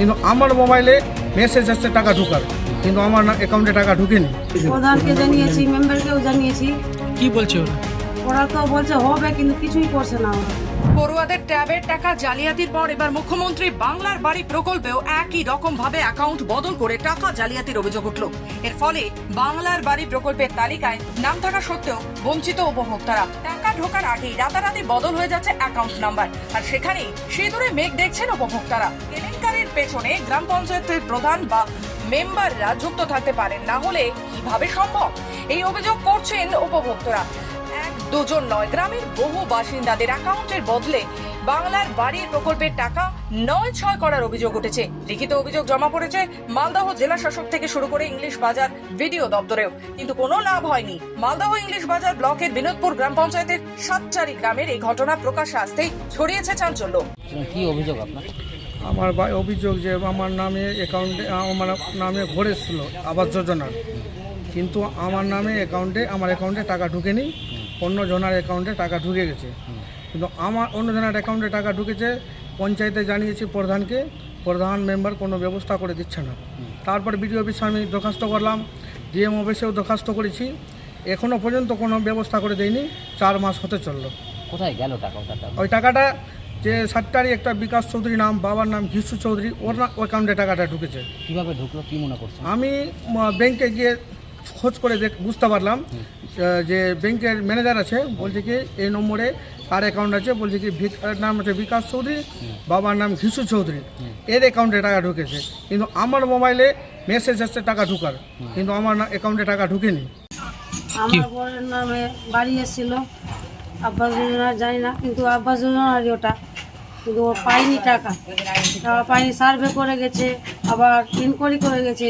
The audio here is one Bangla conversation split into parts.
কিন্তু আমার মোবাইলে মেসেজ আসছে টাকা ঢোকার, কিন্তু আমার অ্যাকাউন্টে টাকা ঢুকেনি। প্রধানকে জানিয়েছি, মেম্বারকেও জানিয়েছি। কি বলছে ওরা? ওরা তো বলছে হবে, কিন্তু কিছুই করছে না ওরা। পড়ুয়াদের ট্যাবের টাকা জালিয়াতির পর এবার মুখ্যমন্ত্রী বাংলার বাড়ি প্রকল্পেও একই রকম ভাবে অ্যাকাউন্ট বদল করে টাকা জালিয়াতির অভিযোগ উঠল। এর ফলে বাংলার বাড়ি প্রকল্পের তালিকায় নাম থাকা সত্ত্বেও বঞ্চিত উপভোক্তারা। টাকা ঢোকার আগেই রাতারাতি বদল হয়ে যাচ্ছে অ্যাকাউন্ট নাম্বার, আর সেখানেই সিঁদুরে মেঘ দেখছেন উপভোক্তারা। কেলেঙ্কারির পেছনে গ্রাম পঞ্চায়েতের প্রধান বা মেম্বাররা যুক্ত থাকতে পারেন, না হলে কিভাবে সম্ভব? এই অভিযোগ করছেন উপভোক্তারা। এক দুজন নয়, গ্রামের বহু বাসিন্দাদের অ্যাকাউন্টের বদলে বাংলার বাড়ির প্রকল্পের টাকা ৯-৬ করার অভিযোগ উঠেছে। লিখিত অভিযোগ জমা পড়েছে মালদহ জেলা শাসক থেকে শুরু করে ইংলিশ বাজার ভিডিও দপ্তরেও, কিন্তু কোনো লাভ হয়নি। মালদহ ইংলিশ বাজার ব্লকের বিনোদপুর গ্রাম পঞ্চায়েতের সাতচারি গ্রামের এই ঘটনা প্রকাশ্যে আসতেই ছড়িয়েছে চাঞ্চল্য। কি অভিযোগ আপনার? আমার অভিযোগ যে আমার নামে অ্যাকাউন্টে আমার নামে ঘর এসেছিল আবাস যোজনার, কিন্তু আমার নামে আমার অ্যাকাউন্টে টাকা ঢুকেনি, অন্য জনের অ্যাকাউন্টে টাকা ঢুকে গেছে। কিন্তু আমার অন্য জনের অ্যাকাউন্টে টাকা ঢুকেছে, পঞ্চায়েতে জানিয়েছি প্রধানকে, প্রধান মেম্বার কোনো ব্যবস্থা করে দিচ্ছে না। তারপর বিডিও অফিসে আমি দরখাস্ত করলাম, ডিএম অফিসেও দরখাস্ত করেছি, এখনও পর্যন্ত কোনো ব্যবস্থা করে দেয়নি। 4 মাস হতে চললো। কোথায় গেল টাকা? ওই টাকাটা যে সাতটারই একটা বিকাশ চৌধুরী নাম, বাবার নাম ঘিসু চৌধুরী, ওর অ্যাকাউন্টে টাকাটা ঢুকেছে। কিভাবে ঢুকলো, কি মনে করছেন? আমি ব্যাংকে গিয়ে খোঁজ করে বুঝতে পারলাম যে ব্যাংকের ম্যানেজার আছে, বলছে কি এই নম্বরে তার অ্যাকাউন্ট আছে, বলছে কি নাম আছে বিকাশ চৌধুরী, বাবার নাম ঘিসু চৌধুরী, এর অ্যাকাউন্টে টাকা ঢুকেছে। কিন্তু আমার মোবাইলে মেসেজ আসছে টাকা ঢোকার, কিন্তু আমার অ্যাকাউন্টে টাকা ঢুকেনি। আমার বরের নামে বাড়ি এসেছিল, আবাস যোজনা জানি না, কিন্তু আবাস যোজনারই ওটা, কিন্তু ও পায়নি টাকা পায়নি। সার্ভে করে গেছে, আবার ইনকোয়ারি করে গেছে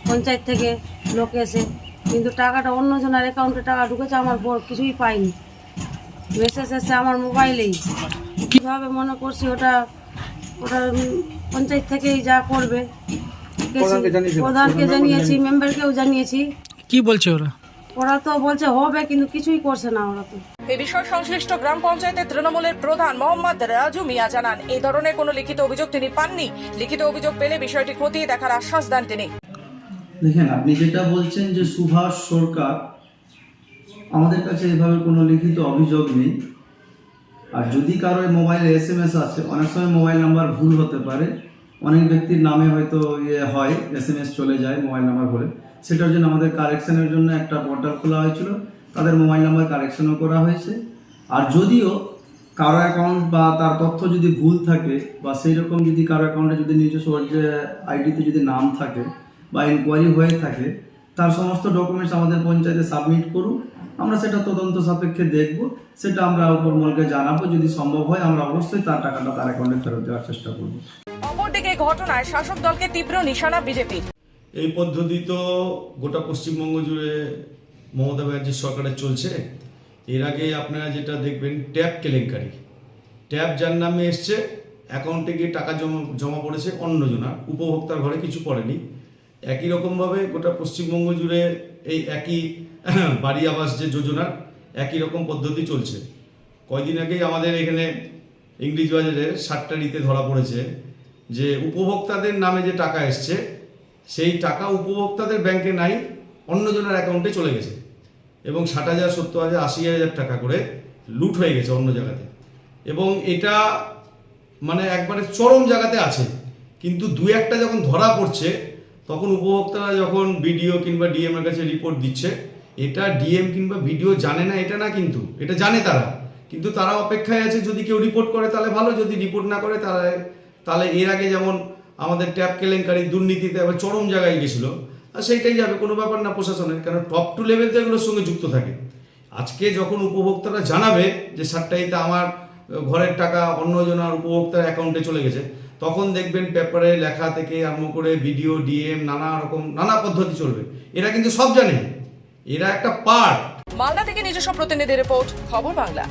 পঞ্চায়েত থেকে লোক এসে, কিন্তু টাকাটা অন্য জনের অ্যাকাউন্টে টাকা ঢুকেছে, আমার বর কিছুই পায়নি। মেসেজ এসে আমার মোবাইলেই। কীভাবে মনে করছি ওটা পঞ্চায়েত থেকেই যা করবে। প্রধানকে জানিয়েছি, মেম্বারকেও জানিয়েছি। কি বলছে ওরা? ওরা তো বলছে হবে, কিন্তু কিছুই করছে না ওরা তো। এই বিষয়ে সংশ্লিষ্ট গ্রাম পঞ্চায়েতের তৃণমূলের প্রধান মোহাম্মদ রাজু মিয়া জানান, এই ধরনের কোনো লিখিত অভিযোগ তিনি পাননি। লিখিত অভিযোগ পেলে বিষয়টি খতিয়ে দেখার আশ্বাস দেন তিনি। দেখেন, আপনি যেটা বলছেন যে সুভাষ সরকার, আমাদের কাছে এভাবে কোনো লিখিত অভিযোগ নেই। আর যদি কারো মোবাইলে SMS আছে, অনেক সময় মোবাইল নাম্বার ভুল হতে পারে, অনেক ব্যক্তির নামে হয়তো হয়, SMS চলে যায় মোবাইল নাম্বার বলে। সেটার জন্য আমাদের কারেকশনের জন্য একটা পোর্টাল খোলা হয়েছিল, তাদের মোবাইল নাম্বার কারেকশনও করা হয়েছে। আর যদিও কারো অ্যাকাউন্ট বা তার তথ্য যদি ভুল থাকে, বা সেই রকম যদি কারো অ্যাকাউন্টে যদি নিজস্ব যে আইডিতে যদি নাম থাকে বা ইনকোয়ারি হয়ে থাকে, তার সমস্ত ডকুমেন্টস আমাদের পঞ্চায়েতে সাবমিট করুন। আমরা সেটা তদন্ত সাপেক্ষে দেখব, সেটা আমরা উপরমহলকে জানাবো। যদি সম্ভব হয় আমরা অবশ্যই তার টাকাটা তার অ্যাকাউন্টে ফেরত দেওয়ার চেষ্টা করব। অপরদিকে ঘটনায় শাসক দলকে তীব্র নিশানা বিজেপির। এই পদ্ধতি তো গোটা পশ্চিমবঙ্গ জুড়ে মমতা ব্যানার্জির সরকারের চলছে। এর আগে আপনারা যেটা দেখবেন, ট্যাব কেলেঙ্কারি। ট্যাব যার নামে এসছে, অ্যাকাউন্টে গিয়ে টাকা জমা পড়েছে অন্যজনার, উপভোক্তার ঘরে কিছু পড়েনি। একই রকমভাবে গোটা পশ্চিমবঙ্গ জুড়ে এই একই বাড়ি আবাস যে যোজনার একই রকম পদ্ধতি চলছে। কয়দিন আগেই আমাদের এখানে ইংলিশ বাজারে সাতটারিতে ধরা পড়েছে যে উপভোক্তাদের নামে যে টাকা এসছে, সেই টাকা উপভোক্তাদের ব্যাংকে নাই, অন্যজনের অ্যাকাউন্টে চলে গেছে, এবং 60,000, 70,000, 80,000 টাকা করে লুট হয়ে গেছে অন্য জায়গাতে। এবং এটা মানে একবারে চরম জায়গাতে আছে। কিন্তু 2-1টা যখন ধরা পড়ছে, তখন উপভোক্তারা যখন বিডিও কিংবা ডিএম এর কাছে রিপোর্ট দিচ্ছে, এটা ডিএম কিংবা বিডিও জানে না এটা না, কিন্তু এটা জানে তারা, কিন্তু তারা অপেক্ষায় আছে যদি কেউ রিপোর্ট করে তাহলে ভালো, যদি রিপোর্ট না করে তাহলে এর আগে যেমন আমাদের ট্যাব কেলেঙ্কারি দুর্নীতিতে আবার চরম জায়গায় গেছিলো, আর সেইটাই যাবে, কোনো ব্যাপার না প্রশাসনের, কারণ টপ টু লেভেল তো এগুলোর সঙ্গে যুক্ত থাকে। আজকে যখন উপভোক্তারা জানাবে যে সাতটাইতে আমার ঘরের টাকা অন্যজনের উপভোক্তার অ্যাকাউন্টে চলে গেছে, তখন দেখবেন পেপারে লেখা থেকে আরম্ভ করে বিডিও ডিএম নানা পদ্ধতি চলবে। এরা কিন্তু সব জানে, এরা একটা পার্ট। মালদা থেকে নিজস্ব প্রতিনিধি রিপোর্ট, খবর বাংলা।